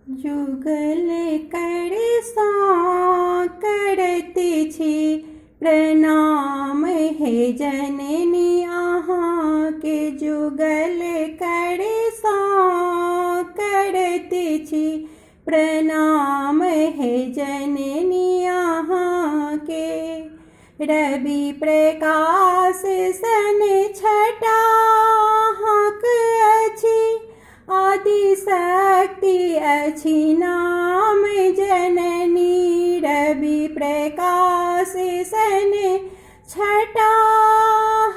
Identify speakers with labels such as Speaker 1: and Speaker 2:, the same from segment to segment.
Speaker 1: जुगल करे सो करती छी प्रणाम हे जननी आहाँ के। जुगल करे सो करती छी प्रणाम हे जननी आहाँ के। रवि प्रकाश सन छटा हाक अछि आदि शक्ति अछि नाम जननी। रवि प्रकाश सन छटा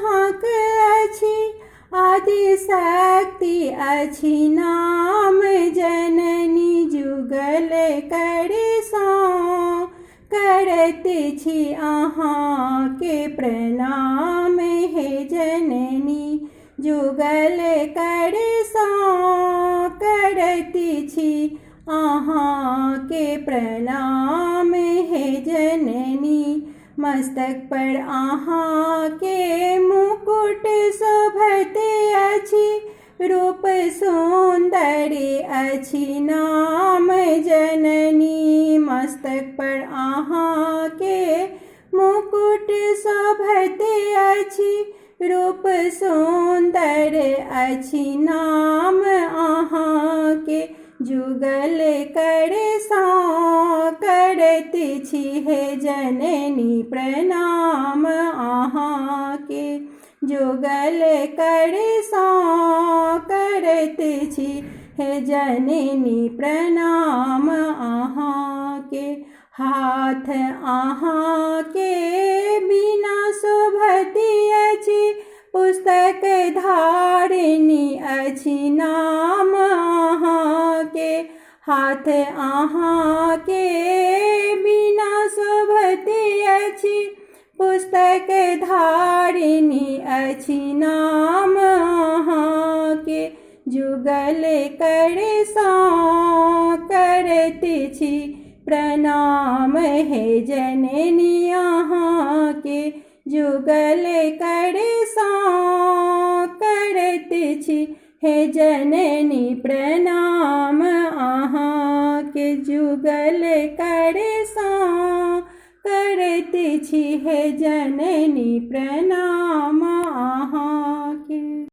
Speaker 1: हाक अछि आदि शक्ति अछि नाम जननी। जुगल करे सो करती छी आहाँ के प्रणाम हे जननी। जुगल करे सो करती छी आहाँ के प्रणाम हे जननी। मस्तक पर आहाँ के मुकुट शोभत अछि रूप सुंदर अछि नाम जननी। मस्तक पर आहाँ के मुकुट शोभत अछि रूप सुंदर अछि नाम आहाँ के। जुगल करे सो करती छी हे जननी प्रणाम आहाँ के। जुगल करे सो करती छी हे जननी प्रणाम आहाँ के। हाथ आहाँ के बिना शोभत अछि पुस्तक धारिणी अछि नाम आहाँ के। हाथ आहाँ के बिना शोभत अछि पुस्तक धारिणी अछि नाम आहाँ के। जुगल करे सो करती छी प्रणाम हे जननी आहाँ के। जुगल करे सो करती छी हे जननी प्रणाम आहाँ के। जुगल करे सो करती छी हे जननी प्रणाम आहाँ